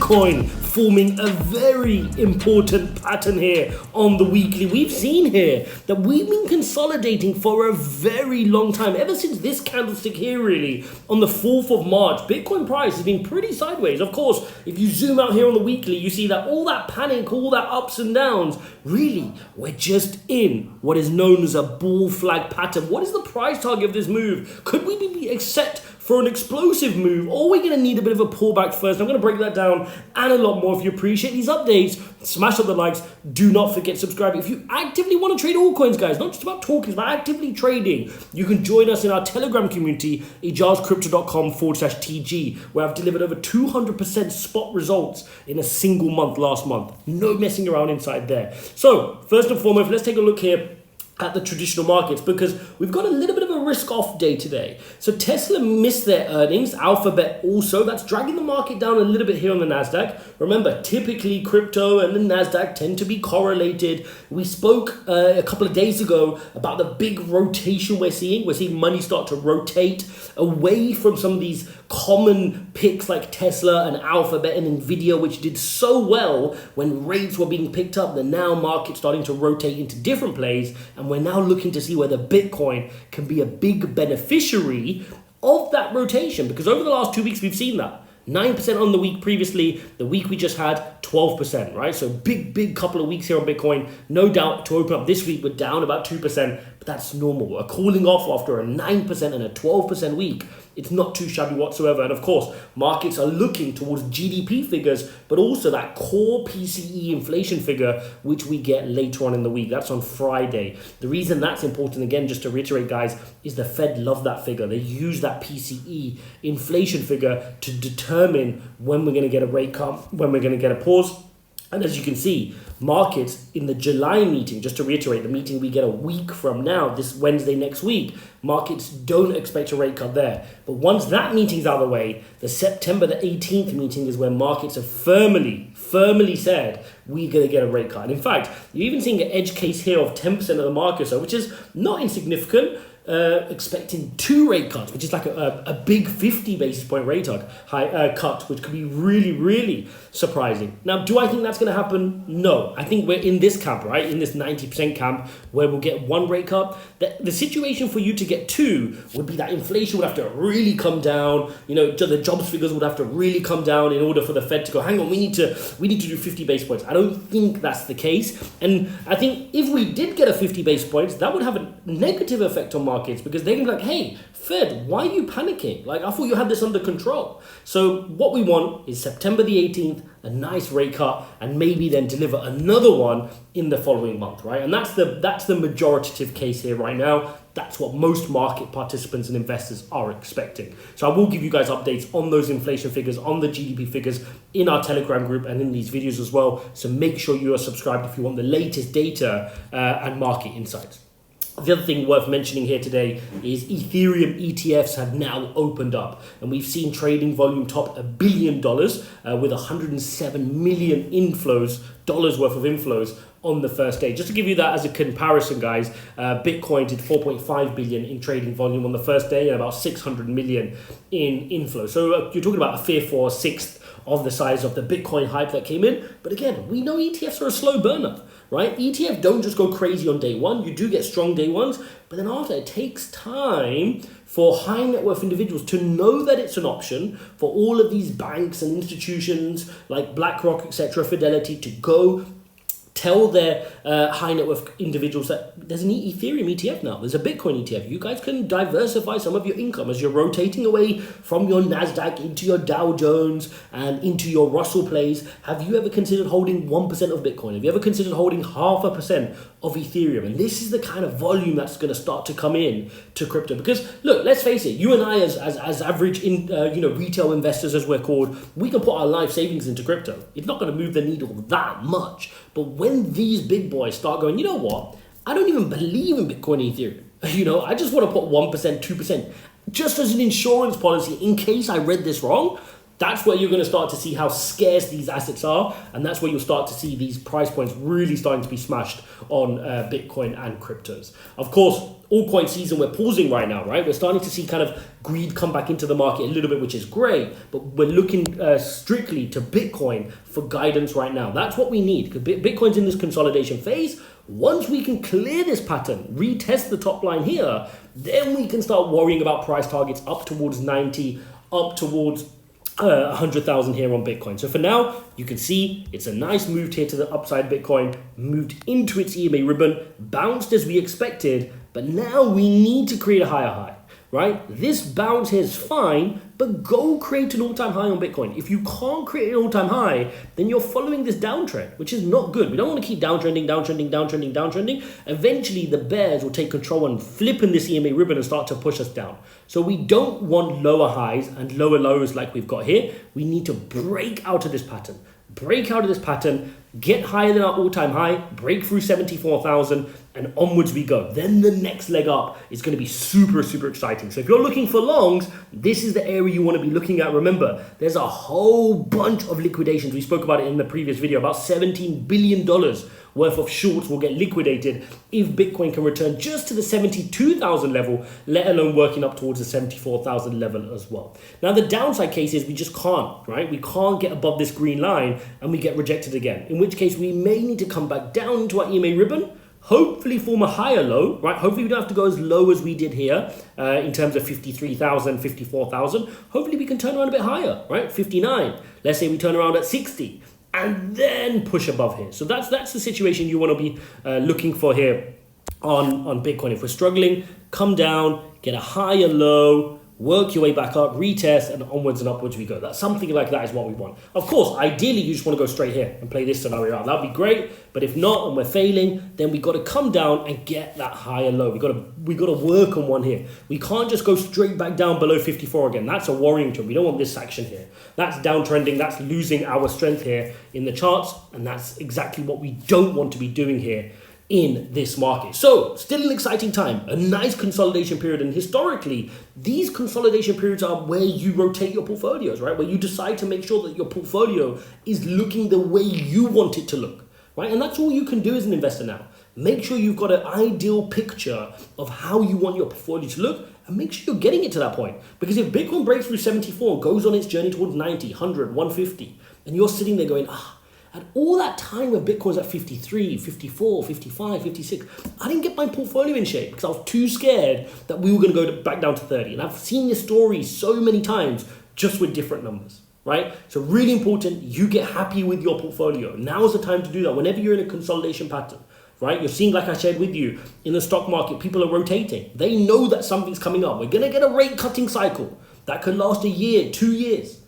Bitcoin forming a very important pattern here on the weekly. We've seen here that we've been consolidating for a very long time, ever since this candlestick here really on the 4th of March. Bitcoin price has been pretty sideways. Of course, if you zoom out here on the weekly, you see that all that panic, all that ups and downs, really, we're just in what is known as a bull flag pattern. What is the price target of this move? Could we be set for an explosive move, or we're going to need a bit of a pullback first? I'm going to break that down and a lot more. If you appreciate these updates, smash up the likes. Do not forget subscribe. If you actively want to trade altcoins, guys, not just about talking, it's about actively trading, you can join us in our Telegram community, ijazcrypto.com/TG, where I've delivered over 200% spot results in a single month last month. No messing around inside there. So first and foremost, let's take a look here at the traditional markets, because we've got a little bit of a risk-off day today. So Tesla missed their earnings, Alphabet also. That's dragging the market down a little bit here on the NASDAQ. Remember, typically crypto and the NASDAQ tend to be correlated. We spoke a couple of days ago about the big rotation we're seeing. We're seeing money start to rotate away from some of these common picks like Tesla and Alphabet and Nvidia, which did so well when rates were being picked up. The now market's starting to rotate into different plays, and we're now looking to see whether Bitcoin can be a big beneficiary of that rotation, because over the last 2 weeks we've seen that 9% on the week previously. The week we just had 12%, right? So big couple of weeks here on Bitcoin. No doubt to open up this week, we're down about 2%, but that's normal. A cooling off after a 9% and a 12% week. It's not too shabby whatsoever. And of course, markets are looking towards GDP figures, but also that core PCE inflation figure, which we get later on in the week. That's on Friday. The reason that's important, again, just to reiterate, guys, is the Fed love that figure. They use that PCE inflation figure to determine when we're going to get a rate cut, when we're going to get a pause. And as you can see, markets in the July meeting, just to reiterate, the meeting we get a week from now, this Wednesday next week, markets don't expect a rate cut there. But once that meeting's out of the way, the September the 18th meeting is where markets have firmly said we're going to get a rate cut. And in fact, you're even seeing an edge case here of 10% of the market, so which is not insignificant. Expecting 2 rate cuts, which is like a big 50 basis point rate cut, which could be really surprising. Now, do I think that's going to happen? No. I think we're in this camp, right? In this 90% camp where we'll get 1 rate cut. The situation for you to get 2 would be that inflation would have to really come down. You know, the jobs figures would have to really come down in order for the Fed to go, hang on, we need to do 50 basis points. I don't think that's the case. And I think if we did get a 50 basis points, that would have a negative effect on markets, because they can be like, hey, Fed, why are you panicking? Like, I thought you had this under control. So what we want is September the 18th, a nice rate cut, and maybe then deliver another one in the following month, right? And that's the majorative case here right now. That's what most market participants and investors are expecting. So I will give you guys updates on those inflation figures, on the GDP figures in our Telegram group and in these videos as well. So make sure you are subscribed if you want the latest data and market insights. The other thing worth mentioning here today is Ethereum ETFs have now opened up, and we've seen trading volume top $1 billion with 107 million dollars worth of inflows on the first day. Just to give you that as a comparison, guys, Bitcoin did 4.5 billion in trading volume on the first day and about 600 million in inflow. So you're talking about a fifth or a sixth of the size of the Bitcoin hype that came in. But again, we know ETFs are a slow burner, right? ETF don't just go crazy on day one. You do get strong day ones, but then after, it takes time for high net worth individuals to know that it's an option, for all of these banks and institutions like BlackRock, etc., Fidelity, to go tell their high net worth individuals that there's an Ethereum ETF now, there's a Bitcoin ETF. You guys can diversify some of your income as you're rotating away from your NASDAQ into your Dow Jones and into your Russell plays. Have you ever considered holding 1% of Bitcoin? Have you ever considered holding 0.5% of Ethereum? And this is the kind of volume that's going to start to come in to crypto. Because look, let's face it, you and I as average retail investors, as we're called, we can put our life savings into crypto. It's not going to move the needle that much. But when these big boys start going, you know what, I don't even believe in Bitcoin and Ethereum. I just want to put 1%, 2%, just as an insurance policy in case I read this wrong. That's where you're going to start to see how scarce these assets are, and that's where you'll start to see these price points really starting to be smashed on Bitcoin and cryptos. Of course, altcoin season, we're pausing right now, right? We're starting to see kind of greed come back into the market a little bit, which is great, but we're looking strictly to Bitcoin for guidance right now. That's what we need, because Bitcoin's in this consolidation phase. Once we can clear this pattern, retest the top line here, then we can start worrying about price targets up towards 90, up towards 100,000 here on Bitcoin. So for now, you can see it's a nice move here to the upside. Bitcoin moved into its EMA ribbon, bounced as we expected, but now we need to create a higher high, right? This bounce here is fine, but go create an all-time high on Bitcoin. If you can't create an all-time high, then you're following this downtrend, which is not good. We don't want to keep downtrending, downtrending, downtrending, downtrending. Eventually, the bears will take control and flip in this EMA ribbon and start to push us down. So we don't want lower highs and lower lows like we've got here. We need to break out of this pattern. Break out of this pattern, get higher than our all-time high, break through 74,000, and onwards we go. Then the next leg up is going to be super, super exciting. So if you're looking for longs, this is the area you want to be looking at. Remember, there's a whole bunch of liquidations. We spoke about it in the previous video. About $17 billion worth of shorts will get liquidated if Bitcoin can return just to the 72,000 level, let alone working up towards the 74,000 level as well. Now, the downside case is we just can't, right? We can't get above this green line and we get rejected again, in which case we may need to come back down into our EMA ribbon, hopefully form a higher low, right? Hopefully we don't have to go as low as we did here in terms of 53,000, 54,000. Hopefully we can turn around a bit higher, right? 59. Let's say we turn around at 60 and then push above here. So that's the situation you want to be looking for here on Bitcoin. If we're struggling, come down, get a higher low, work your way back up, retest, and onwards and upwards we go. That's something like that is what we want. Of course, ideally, you just want to go straight here and play this scenario out. That'd be great. But if not, and we're failing, then we got to come down and get that higher low. We got to work on one here. We can't just go straight back down below 54 again. That's a worrying trend. We don't want this action here. That's downtrending. That's losing our strength here in the charts, and that's exactly what we don't want to be doing here in this market. So still an exciting time, a nice consolidation period. And historically, these consolidation periods are where you rotate your portfolios, right? Where you decide to make sure that your portfolio is looking the way you want it to look, right? And that's all you can do as an investor now. Make sure you've got an ideal picture of how you want your portfolio to look, and make sure you're getting it to that point. Because if Bitcoin breaks through 74, goes on its journey towards 90, 100, 150, and you're sitting there going, and all that time when Bitcoin was at 53, 54, 55, 56, I didn't get my portfolio in shape because I was too scared that we were going to go back down to 30. And I've seen this story so many times, just with different numbers, right? So really important, you get happy with your portfolio. Now is the time to do that. Whenever you're in a consolidation pattern, right? You're seeing, like I shared with you, in the stock market, people are rotating. They know that something's coming up. We're going to get a rate cutting cycle that could last a year, 2 years.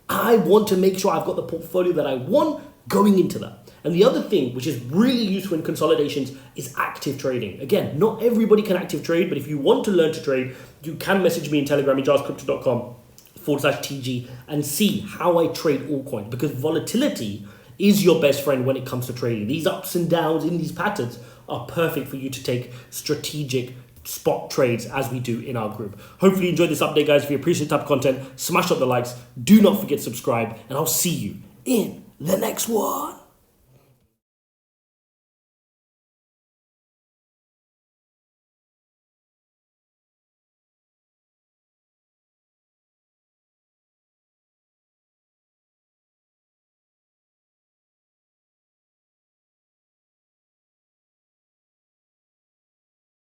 I want to make sure I've got the portfolio that I want going into that. And the other thing, which is really useful in consolidations, is active trading. Again, not everybody can active trade, but if you want to learn to trade, you can message me in Telegram, ijazcrypto.com/TG, and see how I trade altcoins, because volatility is your best friend when it comes to trading. These ups and downs in these patterns are perfect for you to take strategic spot trades as we do in our group. Hopefully you enjoyed this update, guys. If you appreciate the type of content, smash up the likes. Do not forget to subscribe, and I'll see you in the next one.